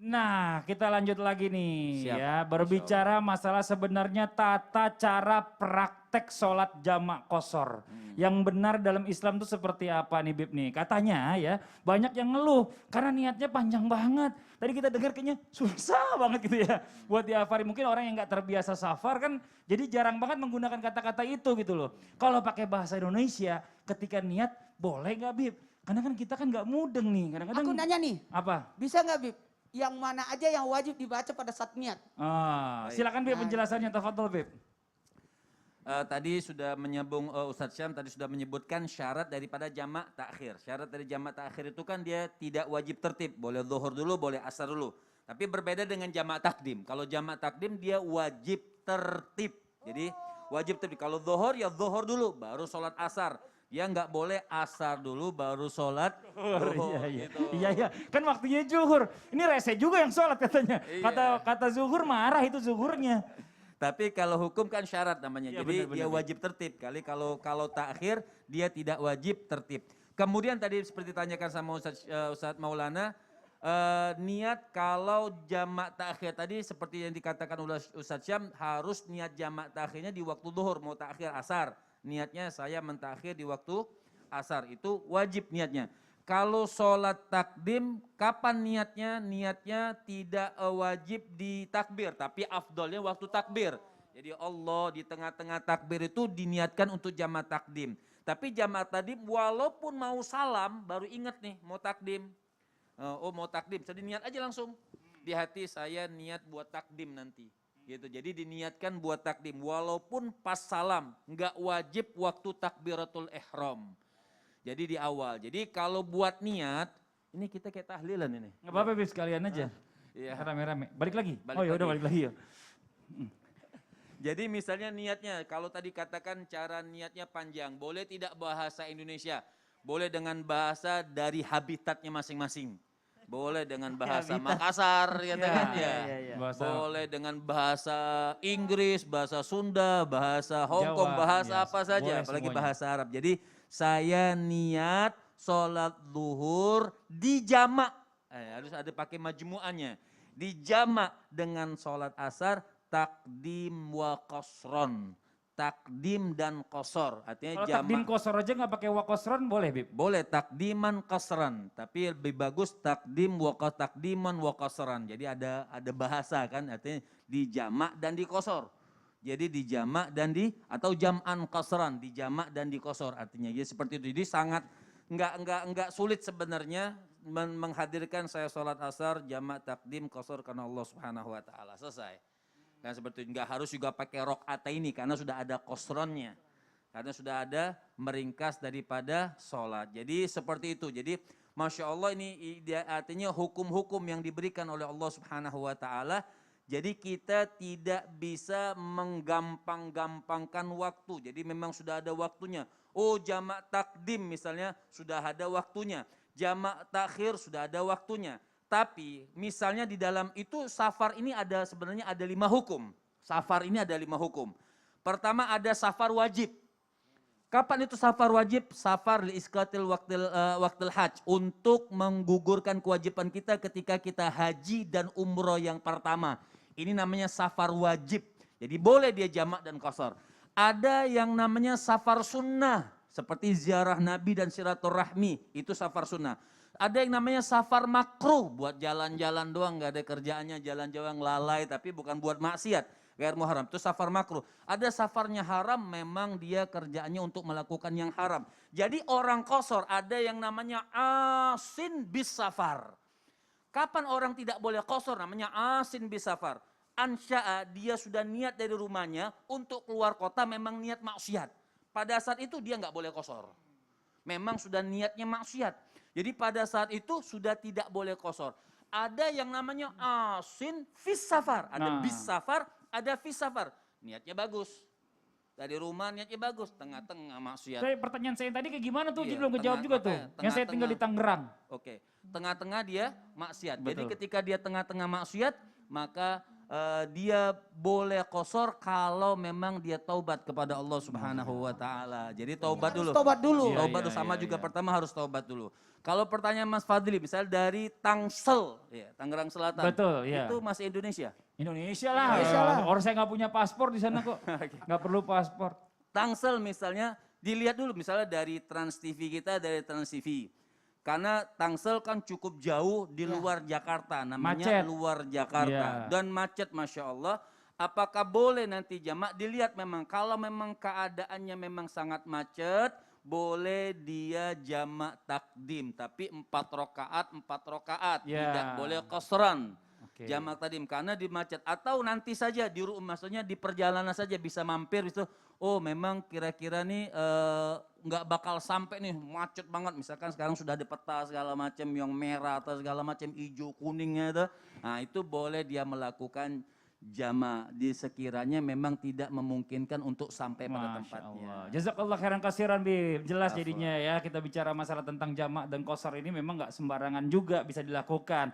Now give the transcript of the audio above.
Nah, kita lanjut lagi nih Siap, ya. Berbicara masalah sebenarnya tata cara praktek sholat jamak qashar. Yang benar dalam Islam itu seperti apa nih Bib nih? Katanya ya banyak yang ngeluh karena niatnya panjang banget. Tadi kita dengar kayaknya susah banget gitu ya. Buat dihafalin. Mungkin orang yang gak terbiasa safar kan jadi jarang banget menggunakan kata-kata itu gitu loh. Kalau pakai bahasa Indonesia ketika niat boleh gak Bib? Karena kan kita kan gak mudeng nih. Kadang-kadang. Aku nanya nih. Apa? Bisa nggak Bib? Yang mana aja yang wajib dibaca pada saat niat? Silakan Bib penjelasannya, tafadhol Bib. Tadi sudah menyambung Ustadz Syam tadi sudah menyebutkan syarat daripada jamak takhir. Syarat dari jamak takhir itu kan dia tidak wajib tertib, boleh zuhur dulu, boleh asar dulu. Tapi berbeda dengan jamak takdim. Kalau jamak takdim dia wajib tertib. Jadi wajib tertib. Kalau zuhur ya zuhur dulu, baru sholat asar. Ya nggak boleh asar dulu baru sholat zuhur. Iya. Kan waktunya zuhur. Ini rese juga yang sholat katanya. Kata zuhur marah itu zuhurnya. Tapi kalau hukum kan syarat namanya. Ya, jadi benar, dia wajib tertib. Kalau takhir dia tidak wajib tertib. Kemudian tadi seperti ditanyakan sama Ustadz Maulana, niat kalau jamak takhir tadi seperti yang dikatakan oleh Ustadz Syam harus niat jamak takhirnya di waktu zuhur mau takhir asar. Niatnya saya mentakhir di waktu asar, itu wajib niatnya. Kalau sholat takdim, kapan niatnya? Niatnya tidak wajib di takbir, tapi afdolnya waktu takbir. Jadi Allah di tengah-tengah takbir itu diniatkan untuk jamak takdim. Tapi jamak takdim walaupun mau salam, baru ingat nih mau takdim. Mau takdim, jadi niat aja langsung. Di hati saya niat buat takdim nanti. Gitu. Jadi diniatkan buat takdim walaupun pas salam, nggak wajib waktu takbiratul ihram. Jadi di awal. Jadi kalau buat niat, ini kita kayak tahlilan ini. Nggak apa-apa Bib, sekalian aja. Iya. Rame-rame. Balik lagi? Balik balik lagi ya. Jadi misalnya niatnya, kalau tadi katakan cara niatnya panjang, boleh tidak bahasa Indonesia, boleh dengan bahasa dari habitatnya masing-masing. Boleh dengan bahasa Makassar, ya kan ya. Boleh dengan bahasa Inggris, bahasa Sunda, bahasa Hongkong, bahasa apa saja, apalagi bahasa Arab. Jadi saya niat sholat zuhur di jamak, harus ada pakai majmu'annya. Di jamak dengan sholat asar, takdim wa qasron. Takdim dan qasar, artinya kalau jamak. takdim qasar aja nggak pakai wa qasron boleh Bib? Boleh takdiman qasran, tapi lebih bagus takdim takdiman wa qasran. Jadi ada bahasa kan, artinya di jamak dan di qasar. Jadi di jamak dan atau jam'an qasran, di jamak dan di qasar artinya. Jadi seperti itu. Jadi sangat enggak sulit sebenarnya menghadirkan saya sholat asar jamak takdim qasar karena Allah Subhanahu wa taala. Selesai. Dan seperti itu, enggak harus juga pakai rakaat ini karena sudah ada qasrannya. Karena sudah ada meringkas daripada sholat. Jadi seperti itu. Jadi Masya Allah ini artinya hukum-hukum yang diberikan oleh Allah Subhanahu wa ta'ala. Jadi kita tidak bisa menggampang-gampangkan waktu. Jadi memang sudah ada waktunya. Oh jamak takdim misalnya sudah ada waktunya. Jamak takhir sudah ada waktunya. Tapi misalnya di dalam itu safar ini sebenarnya ada 5 hukum. Safar ini ada 5 hukum. Pertama ada safar wajib. Kapan itu safar wajib? Safar li iskatil waktil haj. Untuk menggugurkan kewajiban kita ketika kita haji dan umroh yang pertama. Ini namanya safar wajib. Jadi boleh dia jamak dan qasar. Ada yang namanya safar sunnah. Seperti ziarah Nabi dan silaturahmi. Itu safar sunnah. Ada yang namanya safar makruh. Buat jalan-jalan doang, gak ada kerjaannya jalan-jalan lalai. Tapi bukan buat maksiat. Gair muharam, itu safar makruh. Ada safarnya haram, memang dia kerjaannya untuk melakukan yang haram. Jadi orang qasar ada yang namanya asin bis safar. Kapan orang tidak boleh qasar? Namanya asin bis safar. Ansya'a, dia sudah niat dari rumahnya untuk keluar kota memang niat maksiat. Pada saat itu dia nggak boleh qasar. Memang sudah niatnya maksiat. Jadi pada saat itu sudah tidak boleh qasar. Ada yang namanya asin fis safar. Ada bis safar, ada fis safar. Niatnya bagus. Dari rumah niatnya bagus. Tengah-tengah maksiat. Pertanyaan saya tadi kayak gimana tuh? Iya, Jadi belum kejawab juga tuh. Yang saya tinggal di Tangerang. Oke. Tengah-tengah dia maksiat. Betul. Jadi ketika dia tengah-tengah maksiat, maka dia boleh qasar kalau memang dia taubat kepada Allah Subhanahu wa taala. Jadi taubat Harus dulu. tobat dulu. Iya, Taubat iya, sama iya, juga iya. pertama harus taubat dulu. Kalau pertanyaan Mas Fadli, misalnya dari Tangsel, ya, Tangerang Selatan, Betul, iya. itu masih Indonesia. Indonesia lah. Indonesia lah. Orang saya nggak punya paspor di sana kok. Nggak perlu paspor. Tangsel misalnya, dilihat dulu misalnya dari Trans TV kita, dari Trans TV. Karena Tangsel kan cukup jauh di luar Jakarta, namanya Macet. luar Jakarta. Iya. Dan macet Masya Allah. Apakah boleh nanti jamak? Dilihat memang, kalau memang keadaannya memang sangat macet, boleh dia jamak takdim. Tapi 4 rakaat, Ya. tidak boleh qasran. Oke. Jamak takdim, karena di macet. Atau nanti saja, maksudnya di perjalanan saja bisa mampir itu. Oh memang kira-kira nih nggak bakal sampai nih, macet banget. Misalkan sekarang sudah ada peta segala macam yang merah atau segala macam hijau kuningnya itu. Nah itu boleh dia melakukan jama di sekiranya memang tidak memungkinkan untuk sampai pada Masya tempatnya. Allah. Jazakallah khairan kasiran Bib. Jelas Afwan. jadinya ya kita bicara masalah tentang jamak dan qasar ini memang nggak sembarangan juga bisa dilakukan.